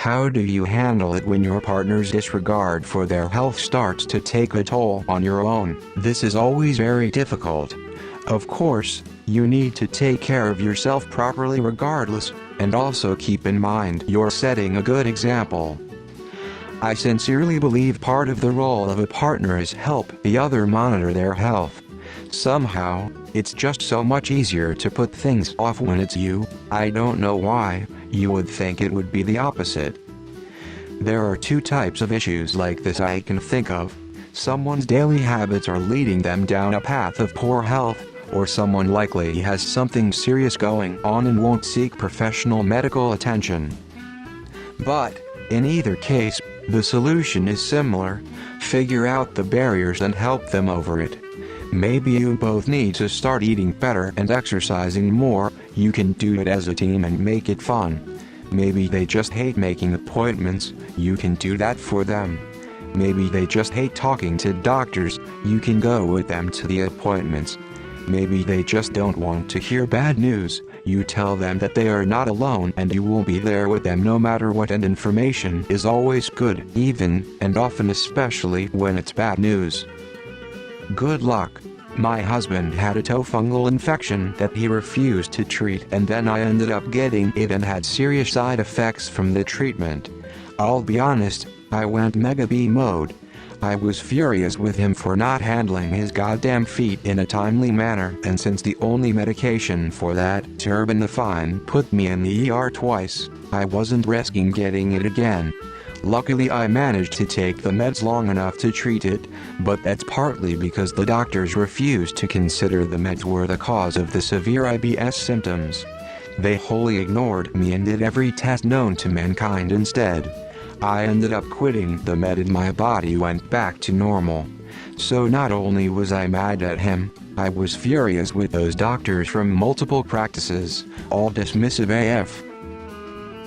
How do you handle it when your partner's disregard for their health starts to take a toll on your own? This is always very difficult. Of course, you need to take care of yourself properly regardless, and also keep in mind you're setting a good example. I sincerely believe part of the role of a partner is help the other monitor their health. Somehow, it's just so much easier to put things off when it's you. I don't know why. You would think it would be the opposite. There are two types of issues like this I can think of. Someone's daily habits are leading them down a path of poor health, or someone likely has something serious going on and won't seek professional medical attention. But, in either case, the solution is similar. Figure out the barriers and help them over it. Maybe you both need to start eating better and exercising more. You can do it as a team and make it fun. Maybe they just hate making appointments. You can do that for them. Maybe they just hate talking to doctors. You can go with them to the appointments. Maybe they just don't want to hear bad news. You tell them that they are not alone and you will be there with them no matter what, and information is always good, even and often especially when it's bad news. Good luck. My husband had a toe fungal infection that he refused to treat, and then I ended up getting it and had serious side effects from the treatment. I'll be honest, I went mega B mode. I was furious with him for not handling his goddamn feet in a timely manner, and since the only medication for that, terbinafine, put me in the ER twice, I wasn't risking getting it again. Luckily I managed to take the meds long enough to treat it, but that's partly because the doctors refused to consider the meds were the cause of the severe IBS symptoms. They wholly ignored me and did every test known to mankind instead. I ended up quitting the med and my body went back to normal. So not only was I mad at him, I was furious with those doctors from multiple practices, all dismissive AF.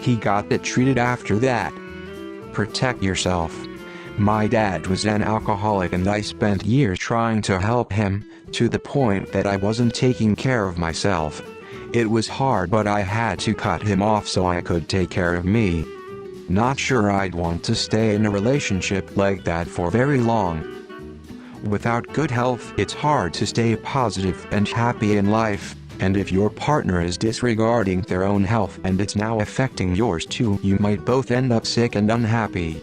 He got it treated after that. Protect yourself. My dad was an alcoholic and I spent years trying to help him, to the point that I wasn't taking care of myself. It was hard, but I had to cut him off so I could take care of me. Not sure I'd want to stay in a relationship like that for very long. Without good health, it's hard to stay positive and happy in life. And if your partner is disregarding their own health and it's now affecting yours too, you might both end up sick and unhappy.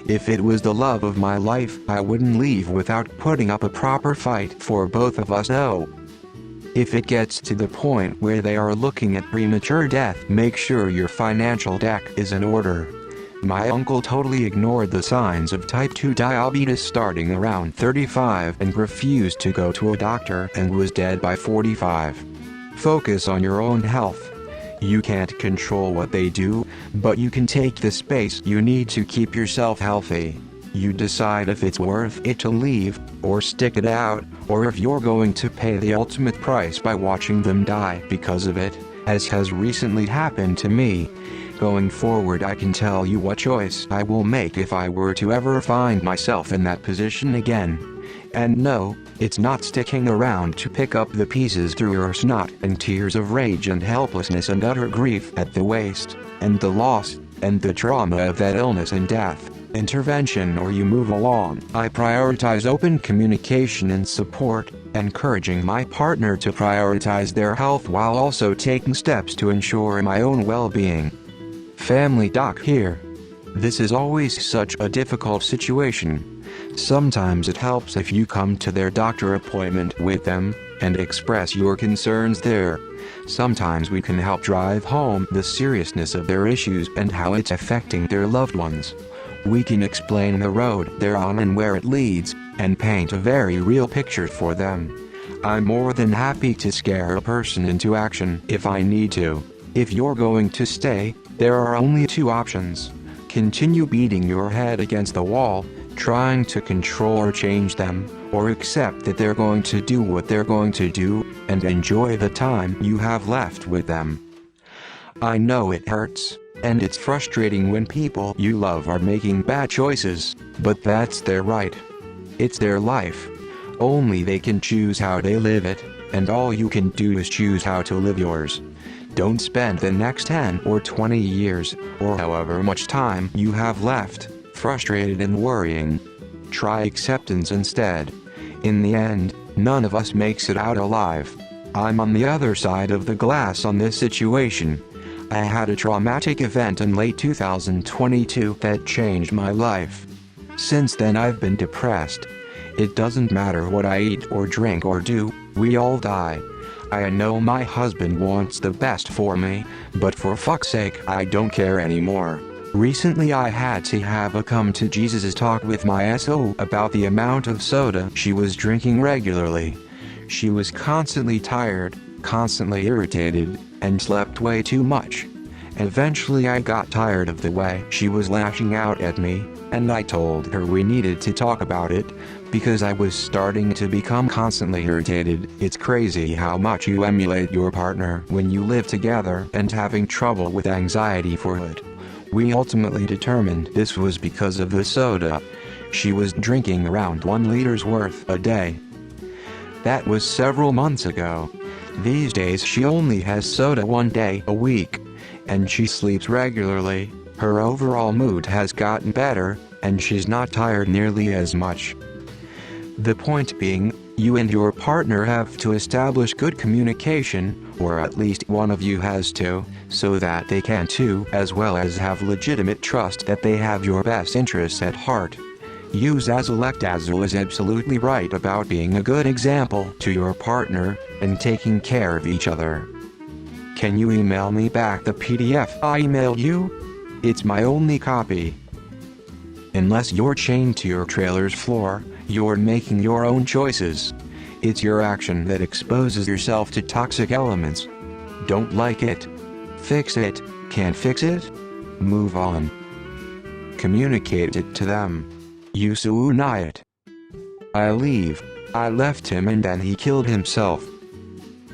If it was the love of my life, I wouldn't leave without putting up a proper fight for both of us. No. If it gets to the point where they are looking at premature death, make sure your financial deck is in order. My uncle totally ignored the signs of type 2 diabetes starting around 35 and refused to go to a doctor and was dead by 45. Focus on your own health. You can't control what they do, but you can take the space you need to keep yourself healthy. You decide if it's worth it to leave, or stick it out, or if you're going to pay the ultimate price by watching them die because of it, as has recently happened to me. Going forward, I can tell you what choice I will make if I were to ever find myself in that position again. And no, it's not sticking around to pick up the pieces through your snot and tears of rage and helplessness and utter grief at the waste, and the loss, and the trauma of that illness and death. Intervention, or you move along. I prioritize open communication and support, encouraging my partner to prioritize their health while also taking steps to ensure my own well-being. Family doc here. This is always such a difficult situation. Sometimes it helps if you come to their doctor appointment with them, and express your concerns there. Sometimes we can help drive home the seriousness of their issues and how it's affecting their loved ones. We can explain the road they're on and where it leads, and paint a very real picture for them. I'm more than happy to scare a person into action if I need to. If you're going to stay, there are only two options. Continue beating your head against the wall, trying to control or change them, or accept that they're going to do what they're going to do, and enjoy the time you have left with them. I know it hurts, and it's frustrating when people you love are making bad choices, but that's their right. It's their life. Only they can choose how they live it, and all you can do is choose how to live yours. Don't spend the next 10 or 20 years, or however much time you have left, frustrated and worrying. Try acceptance instead. In the end, none of us makes it out alive. I'm on the other side of the glass on this situation. I had a traumatic event in late 2022 that changed my life. Since then I've been depressed. It doesn't matter what I eat or drink or do, we all die. I know my husband wants the best for me, but for fuck's sake I don't care anymore. Recently I had to have a come to Jesus talk with my SO about the amount of soda she was drinking regularly. She was constantly tired, constantly irritated, and slept way too much. Eventually I got tired of the way she was lashing out at me, and I told her we needed to talk about it, because I was starting to become constantly irritated. It's crazy how much you emulate your partner when you live together and having trouble with anxiety for it. We ultimately determined this was because of the soda. She was drinking around 1 liter's worth a day. That was several months ago. These days she only has soda 1 day a week, and she sleeps regularly. Her overall mood has gotten better, and she's not tired nearly as much. The point being, you and your partner have to establish good communication, or at least one of you has to, so that they can too, as well as have legitimate trust that they have your best interests at heart. Use Azul is absolutely right about being a good example to your partner, and taking care of each other. Can you email me back the PDF I emailed you? It's my only copy. Unless you're chained to your trailer's floor, you're making your own choices. It's your action that exposes yourself to toxic elements. Don't like it? Fix it. Can't fix it? Move on. Communicate it to them. You it. I leave. I left him and then he killed himself.